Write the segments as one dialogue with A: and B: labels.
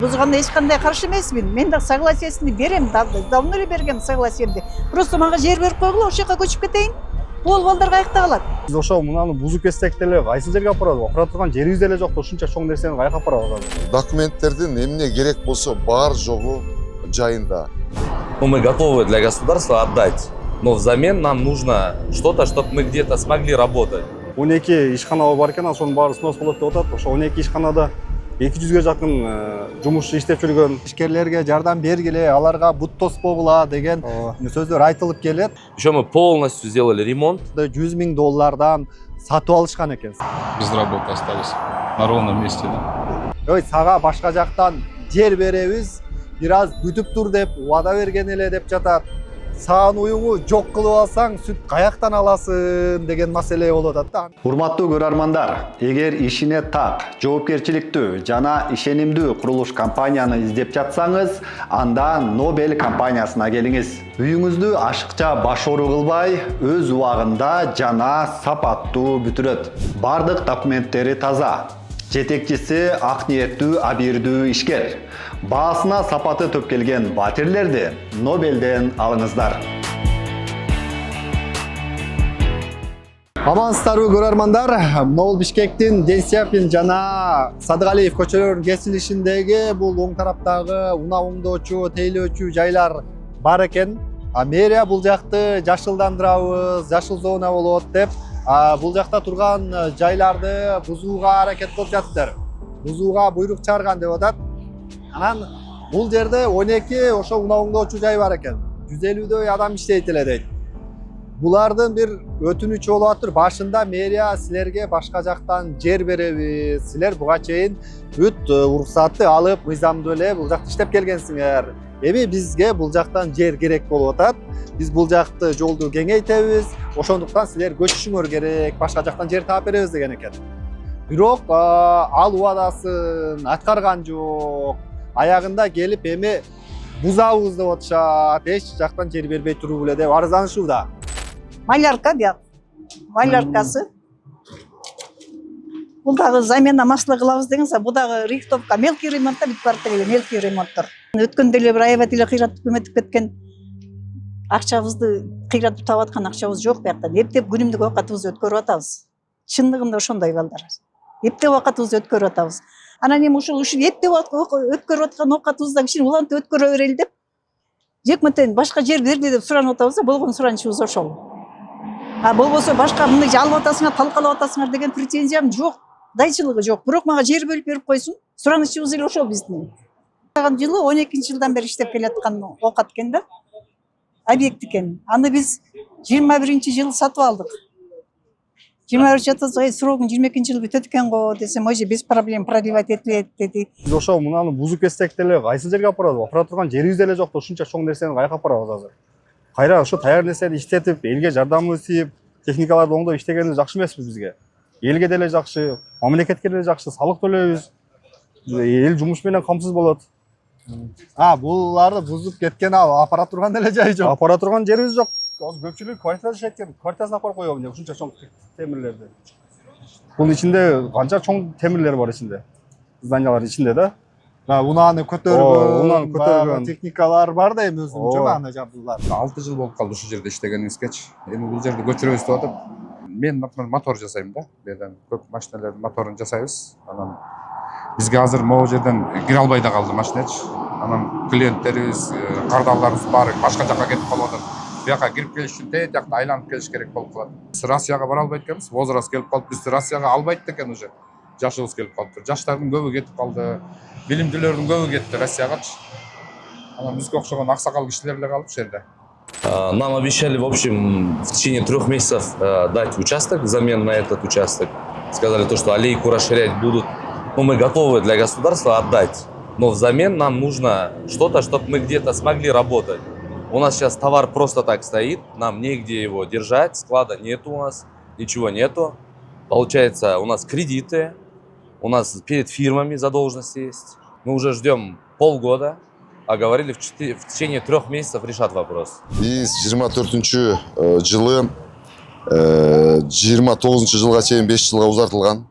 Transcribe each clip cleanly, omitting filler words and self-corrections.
A: Бузганда ешқандай каршы эмесмин. Мен да согласиесini берем, давно эле бергем согласиемди. Просто мага жер берип койгула, ошол жака көчүп кетейин. Бул балдар каякта калат.
B: Биз ошол мунаны бузуп кетсек деле кайсы жерге апарабыз? Опара турган жерибиз деле жок, ушунча чоң нерсени каяка апарабыз?
C: Документтердин эмне керек болсо бар жогу жайында.
D: Мы готовы для государства отдать, но взамен нам нужно что-то, чтобы мы где-то смогли работать.
B: 12 ишкана бар экен, ошонун баары снос болот деп атат. Ошо 12 ишканада 200-ге жакын жумушчу иштеп жүргөн.
E: Ишкерлерге жардам бергиле, аларга бут тоспогула деген сөздөр айтылып келет.
D: Еще мы полностью сделали ремонт.
E: $100 000 сатып алышкан экен.
F: Без работы остались на ровном месте.
E: Ой, сага башка жактан жер беребиз, бир аз күтүп тур деп убада берген эле деп жатат. Саан уюңу жок кылып алсаң, сүт каяктан аласың деген маселе болуп атат да.
G: Урматтуу көрөрмандар, эгер ишине так, жоопкерчиликтүү жана ишенимдүү курулуш компанияны издеп жатсаңыз, анда Nobel компаниясына келиңиз. Үйүңүздү ашыкча баш оору кылбай, өз убагында жана сапаттуу бүтүрөт. Бардык документтери таза. Жетекчиси ак ниеттүү, абийирдүү ишкер. Баасына сапаты төп келген батирлерди Нобелден алыңыздар.
E: Амансыздарбы көрөрмандар, Могул Бишкектин Ден Сяпин жана Садыгалиев көчөлөрүнүн кесилишиндеги бул оң тараптагы унаа оңдоочу, тейлөөчү жайлар бар экен. Мэрия бул жакты жашылдандырабыз, жашыл зона болот деп, бул жакта турган жайларды бузууга аракет кылып жатыптыр. Бузууга буйрук чыгарган деп атат. Анан бул жерде 12 ошо унаа оңдоочу жай бар экен. 150дөй адам иштейт эле дейт. Булардын бир өтүнүчү болуп атыр. Башында мэрия силерге башка жактан жер беребиз. Силер буга чейин бүт уруксатты алып, мыйзамдуу эле бул жакта иштеп келгенсиңер. Эми бизге бул жактан жер керек болуп атат. Биз бул жакты жолду кеңейтебиз. Ошондуктан силер көчүшүңөр керек, башка жактан жер таап беребиз деген экен. Бирок ал убадасын аткарган жок. Аягында келип эми бузабыз деп атышат. Эч жактан жер бербей туруп эле деп арызданышууда.
A: Малярка бияк. Маляркасы. Бул дагы замена масла кылабыз дегенсе, бул дагы рихтовка, мелкий ремонтта бүтүп барат эле, мелкий ремонттор. Өткөндө эле бир аябай эле кыйратып көмөтүп кеткен. Акчабызды кыйратып таап аткан акчабыз жок биякта. Эптеп күнүмдүк убакытыбызды өткөрүп атабыз. Чындыгында ошондой балдар. Эптеп убакытыбызды өткөрүп атабыз. Анан эми ушул эптеп өткөрүп аткан убакытыбызды кичине улантып өткөрө берели деп, жекметен башка жер бергиле деп суранып атабыз, болгон суранычыбыз ошол. Болбосо башка мындай алып атасыңар, талкалап атасыңар деген претензиям жок, дайчылыгы жок. Бирок мага жер бөлүп берип койсун. Суранычыбыз эле ошол биздин. Жылы 12-жылдан бери иштеп келаткан оокат экен да. Объект экен. Аны биз 21-жылы сатып алдык. 21 срогун 22-жылы бүтөт экен го десем, ой без проблем продлевать этилет деди.
B: Биз ошол мунаны бузуп кетсек деле кайсы жерге апарабыз? Опара турган жерибиз деле жок, ушунча чоң нерсени каяка апарабыз азыр? Кайра ошо даяр нерсени иштетип, элге жардамыбыз тийип, техникаларды оңдоп иштегенибиз жакшы эмеспи бизге? Элге деле жакшы, мамлекетке деле жакшы, салык төлөйбүз. Эл жумуш менен камсыз болот.
E: Буларды бузуп кеткен апара турган деле жай жок.
B: Апара турган жерибиз жок. Көпчүлүк квартирада жашайт экен. Квартирасына апарып коебу эмне ушунча чоң темирлерди. Бунун ичинде канча чоң темирлер бар ичинде. Зданиялар ичинде да.
E: Унааны көтөргөн техникалар бар да эми өзүнчө аны жабдуулар.
F: 6 жыл болуп калды ушу жерде иштегениңизгечи. Эми бул жерди көчүрөбүз деп атып. Мен мотор жасайм да. Берден көп машиналардын моторун жасайбыз. Анан бизге азыр могу жерден кире албай да калды машинечи. Анан клиенттерибиз, кардарларыбыз баары башка жакка кетип калып атат. Буяка кирип келиш үчүн тээ жакта айланып келиш керек болуп калат. Биз Россияга бара албайт экенбиз. Возраст келип калып, биз Россияга албайт экен уже. Жашыбыз келип калыптыр. Жаштардын көбү кетип калды. Билимдүүлөрдүн көбү кетти Россиягачы. Анан бизге окшогон аксакал кишилер эле калып ушул жерде.
D: Нам обещали, в общем, в течение 3 месяцев дать участок взамен на этот участок. Сказали то, что аллейку расширять будут. Но мы готовы для государства отдать. Но взамен нам нужно что-то, чтобы мы где-то смогли работать. У нас сейчас товар просто так стоит, нам негде его держать, склада нету у нас, ничего нету. Получается, у нас кредиты, у нас перед фирмами задолженности есть. Мы уже ждем полгода, а говорили в течение 3 месяцев решат вопрос.
C: Биз 24-жылы 29-жылга чейин 5 жылга узартылган.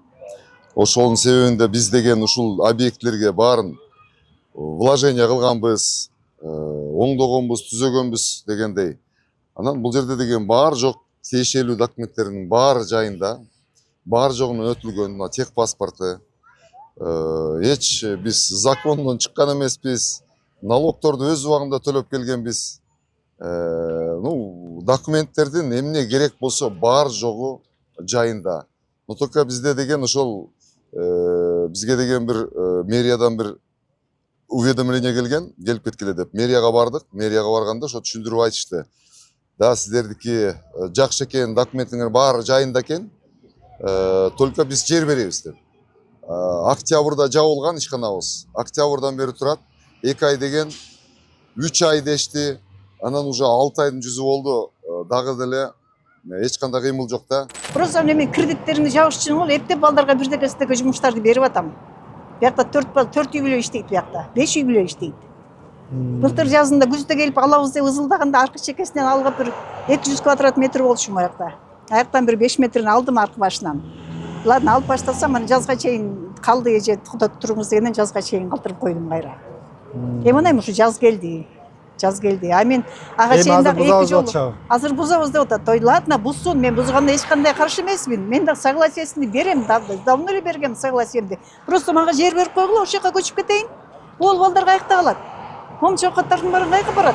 C: Ошонун себебинде биз деген ушул объектлерге баарын вложение кылганбыз, оңдогонбуз, түзөгөнбүз дегендей. Анан бул жерде деген бар жок тиешелүү документтердин баары жайында, бар жогунун өтүлгөн, мына тех паспорты, эч биз закондон чыккан эмеспиз, налогторду өз убагында төлөп келгенбиз. Документтердин эмне керек болсо бар жогу жайында. Но только бизде деген ошол бизге деген бир мэриядан бир уведомление келип кеткиле деп. Мэрияга бардык, мэрияга барганда ошо түшүндүрүп айтышты. Да, сиздердики жакшы экен, документиңер баары жайында экен, только биз жер беребиз деп. Октябрда жабылган ишканабыз. Октябрдан бери турат. 2 ай деген 3 ай дешти. Анан уже 6 айдын жүзү болду. Дагы деле эч кандай кыймыл жок да.
A: Просто мен кредиттеримди жабыш үчүн ол эптеп балдарга бирдеке жумуштарды берип атам. Биякта 4 үй бүлө иштейт, биякта 5 үй бүлө иштейт. Былтыр жазында күздө келип алабыз деп ызылдаганда аркы чекесинен алгап бир 200 квадрат метр болчу аякта. Аяктан бир 5 метрин алдым аркы башынан. Ладно, алып баштасам, аны жазга чейин калды эже токтотуп туруңуз дегенден жазга чейин калтырып койдум кайра. Эманайм ушу жаз келди. Мен ага чейин дагы 2 жолу. Азыр бузабыз деп атат. Ладно, бузсун, мен бузганда эч кандай каршы эмесмин. Мен да согласиесini берем, давно эле бергем согласиемди. Просто мага жер берип койгула, ошол жака көчүп кетейин. Ол балдар кайякта калат? Чокоттардын баары кайка барат?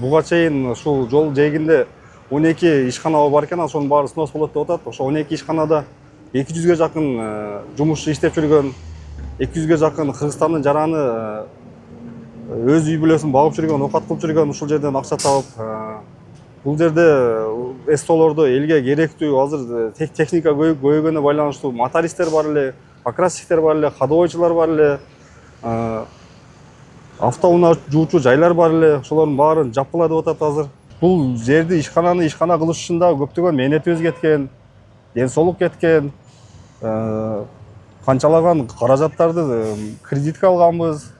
B: Буга чейин ушул жол жээгинде 12 ишкана бар экен, ошонун баары снос болот деп атат. Ошо 12 ишканада 200ге жакын жумушчу иштеп жүргөн, 200ге жакын Кыргызстандын жараны өз үй бүлөсүн багып жүргөн, окат кылып жүргөн, ушул жерден акча табып, бул жерде СТОлордо элге керектүү азыр техника көбөйгөнүнө байланыштуу мотористтер бар эле, покрасчиктер бар эле, ходовойчулар бар эле, автоунаа жуучу жайлар бар эле, ошолордун баарын жапкыла деп атат азыр. Бул жерди ишкананы ишкана кылыш үчүн да көптөгөн мээнетибиз кеткен, ден соолук кеткен, канчалаган каражаттарды кредитке алганбыз.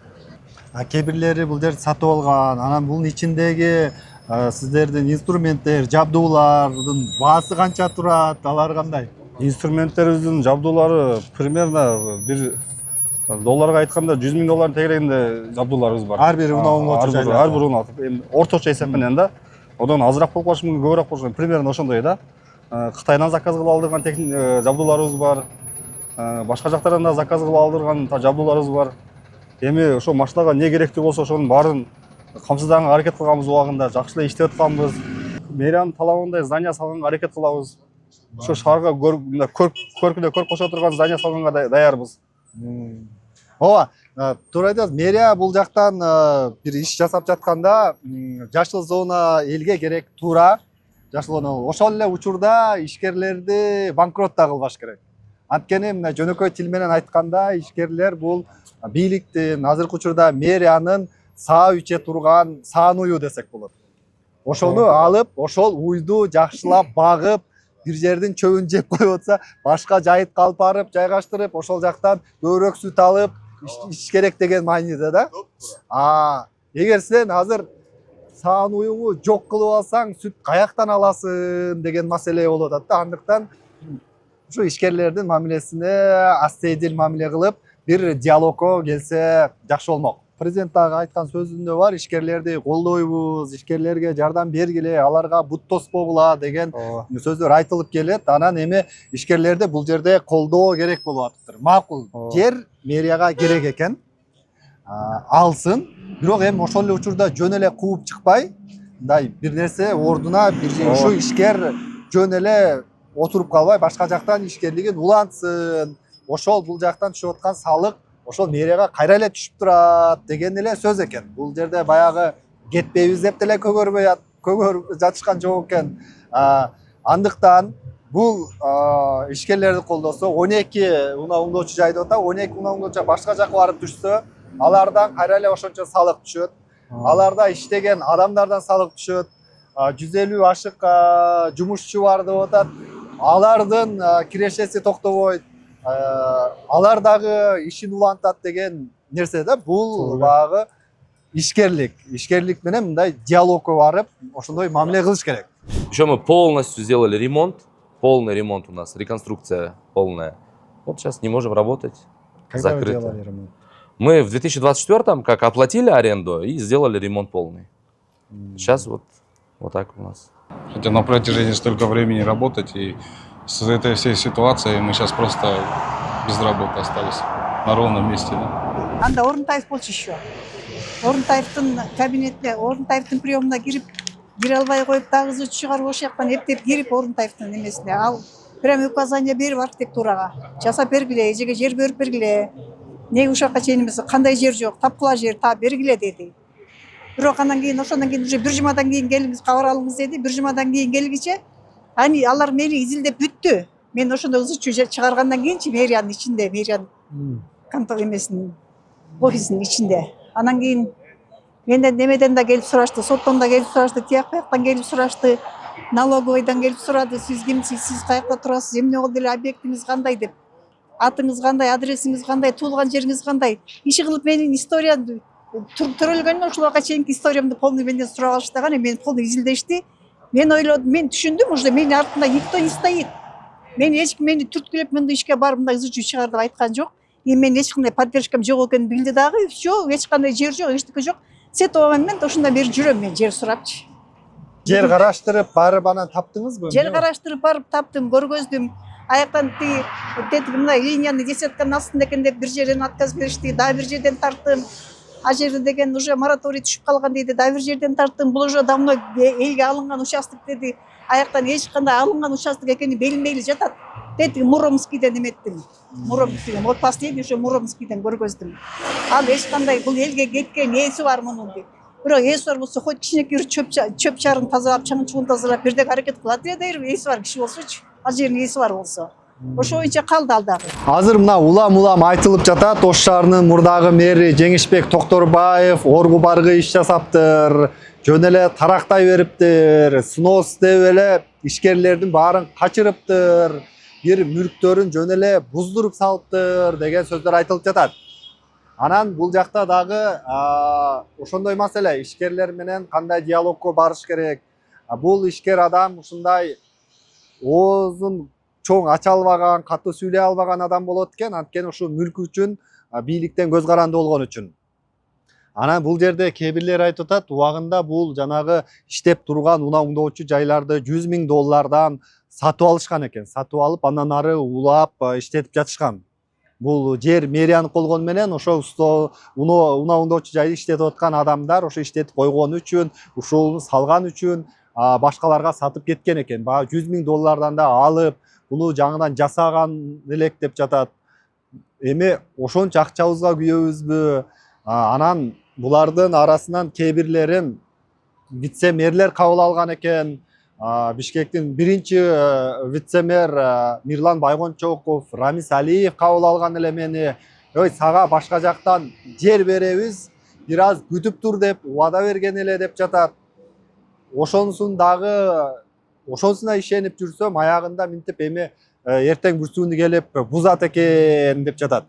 E: Кээ бирлери бул жерди сатып алган, анан бунун ичиндеги сиздердин инструменттер, жабдуулардын баасы канча турат, алар кандай?
B: Инструменттерибиздин жабдуулары примерно бир долларга айтканда $100,000 тегерегинде жабдууларыбыз бар.
E: Ар бири унааңгычу жайлар.
B: Ар бир унаа. Орточо эсеп менен да. Одан азыраак болуп калышы мүмкүн, көбүрөөк болушу мүмкүн. Примерно ошондой да. Кытайдан заказ кылып алдырган жабдууларыбыз бар. Башка жактардан да заказ кылып алдырган жабдууларыбыз бар. Эми ошо машинага эмне керектүү болсо ошонун баарын камсыздаганга аракет кылганбыз убагында, жакшы эле иштеп атканбыз. Мэриянын талабындай здание салганга аракет кылабыз. Ошо шаарга көркүнө көрк кошо турган здание салганга даярбыз.
E: Ооба, туура айтасыз. Мэрия бул жактан бир иш жасап жатканда жашыл зона элге керек, туура. Жашыл зона ошол эле учурда ишкерлерди банкрот да кылбаш керек. Анткени мына жөнөкөй тил менен айтканда ишкерлер бул бийликтин азыркы учурда мэриянын саа иче турган саан ую десек болот. Ошону алып, ошол уйду жакшылап багып, бир жердин чөбүн жеп коюп атса, башка жайытка алып барып, жайгаштырып, ошол жактан көбүрөөк сүт алып иш керек деген мааниде да. Эгер сен азыр саан уюңу жок кылып алсаң, сүт каяктан аласың деген маселе болуп атат да. Андыктан ушу ишкерлердин мамилесине астейдил мамиле кылып, бир диалогко келсе жакшы болмок. Президент дагы айткан сөзүндө бар, ишкерлерди колдойбуз, ишкерлерге жардам бергиле, аларга бут тоспогула деген сөздөр айтылып келет. Анан эми ишкерлерди бул жерде колдоо керек болуп атыптыр. Макул, жер мэрияга керек экен, алсын. Бирок эми ошол эле учурда жөн эле кууп чыкпай, мындай бир нерсе ордуна ушу ишкер жөн эле отуруп калбай, башка жактан ишкерлигин улантсын. Ошол бул жактан түшүп аткан салык ошол мэрияга кайра эле түшүп турат деген эле сөз экен. Бул жерде баягы кетпейбиз деп деле көгөрүп жатышкан жок экен. Андыктан бул ишкерлерди колдосо 12 унаа оңдоочу жайды атап, 12 унаа оңдоочу башка жака барып түшсө, алардан кайра эле ошончо салык түшөт. Аларда иштеген адамдардан салык түшөт. 150 ашык жумушчу бар деп атат. Алардын кирешеси токтобойт. Алар дагы ишин улантат деген нерсе да. Бул багы ишкерлик менен мындай диалогко барып, ошондой мамиле кылыш керек.
D: Еще мы полностью сделали ремонт, полный ремонт у нас, реконструкция полная. Вот сейчас не можем работать,
E: Когда вы
D: закрыто.
E: делали ремонт?
D: Мы в 2024-м как оплатили аренду и сделали ремонт полный. Сейчас вот так у нас.
H: Хотя на протяжении столько времени работать, и с этой всей ситуацией мы сейчас просто без работы остались. На ровном месте, да?
A: Анда Орунтаев болчу еще. Орунтаевдин кабинетине, Орунтаевдин приемуна кире албай коюп дагы чыгарып ошол жактан эптеп кирип Орунтаевдин эмесине ал прям указание берип архитектурага жасап бергиле, эжеге жер берип бергиле. Неге ушакка чейин эмес, кандай жер жок, тапкыла жер таап бергиле деди. Бирок андан кийин ошондон кийин уже бир жумадан кийин келиңиз, кабар алыңыз деди. Бир жумадан кийин келгиче ани алар мени изилдеп бүттү. Мен ошондо ызы чуу чыгаргандан кийинчи мэриянын ичинде, мэриянын контор эмесинин офисинин ичинде. Анан кийин менден немеден да келип сурашты, соттон да келип сурашты, тияк бияктан келип сурашты, налоговойдон келип сурады, сиз кимсиз, сиз каякта турасыз, эмне болду эле, объектиңиз кандай деп. Атыңыз кандай, адресиңиз кандай, туулган жериңиз кандай. Иши кылып менин историямды төрөлгөнүн ушуларга чейинки историямды полный менден сурап алыштаган, мен полный изилдешти. Мен ойлодум, мен түшүндүм, уже менин артымда никто не стоит. Мен эч ким мени түрткүлөп мындай ишке бар, мындай ызы чуу чыгар деп айткан жок. Мен эч кандай поддержкам жок экенин билди дагы. Всё, эч кандай жер жок, эчтеке жок. Сетова менен ошондон бери жүрөм мен жер сурапчы.
E: Жер караштырып барып анан таптыңызбы?
A: Жер караштырып барып таптым, көргөздүм. Аяктан тетиги мындай линияны десятканын астында экен деп бир жерден отказ беришти, дагы бир жерден тарттым. А жерде деген уже мораторий түшүп калган деди, дагы бир жерден тарттым. Бул уже давно элге алынган участок деди. Аяктан эч кандай алынган участок экени билинбей эле жатат. Тетиги Муромскийден эметтим. Муромскийден, вот последний уже Муромскийден көргөздүм. Ал эч кандай бул элге кеткен эси бар мунун деп. Бирок эси бар болсо хоть кичинекей чөп чарын тазалап, чаңын чугун тазалап бирдек аракет кылат эле дейм, эси бар киши болсочу. Ал жердин эси бар болсо. Ошо боюнча калды ал дагы.
E: Азыр мына улам айтылып жатат. Ош шаарынын мурдагы мэри Жеңишбек Токторбаев оргу баргы иш жасаптыр. Жөн эле тарактай бериптир. Снос деп эле ишкерлердин баарын качырыптыр. Бир мүлктөрүн жөн эле буздуруп салыптыр деген сөздөр айтылып жатат. Анан бул жакта дагы ошондой маселе, ишкерлер менен кандай диалогко барыш керек. Бул ишкер адам ушундай оозун чоң ача албаган, катуу сүйлөй албаган адам болот экен, анткени ушул мүлк үчүн бийликтен көз каранды болгон үчүн. Анан бул жерде кээ бирлер айтып атат, убагында бул жанагы иштеп турган унаа оңдоочу жайларды $100,000 сатып алышкан экен. Сатып алып, андан ары улап иштетип жатышкан. Бул жер мэриянын болгону менен ошо унаа оңдоочу жайды иштетип аткан адамдар ошо иштетип койгон үчүн, ушул салган үчүн башкаларга сатып кеткен экен. Баягы $100,000 да алып, буну жаңыдан жасаган элек деп жатат. Эми ошончо акчабызга күйөбүзбү? Анан булардын арасынан кээ бирлерин вице-мэрлер кабыл алган экен. Бишкектин биринчи вице-мэр Мирлан Байгончоков, Рамис Алиев кабыл алган эле мени. Ой, сага башка жактан жер беребиз, бир аз күтүп тур деп убада берген эле деп жатат. Ошонсуна ишенип жүрсөм, аягында минтип эми эртең бүрсүүнү келип бузат экен деп жатат.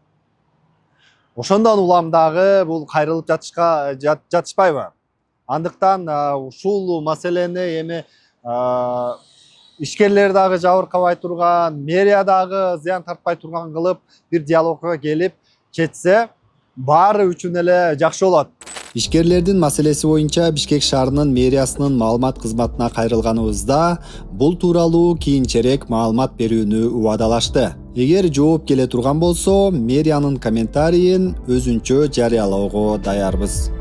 E: Ошондон улам дагы бул кайрылып жатышпайбы? Андыктан ушул маселени эми ишкерлер дагы жабыркабай турган, мэрия дагы зыян тартпай турган кылып бир диалогко келип четсе, баары үчүн эле жакшы болот. Ишкерлердин маселеси боюнча Бишкек шаарынын мэриясынын маалымат кызматына кайрылганыбызда бул тууралуу кийинчерээк маалымат берүүнү убадалашты. Эгер жооп келе турган болсо, мэриянын комментарийин өзүнчө жарыялоого даярбыз.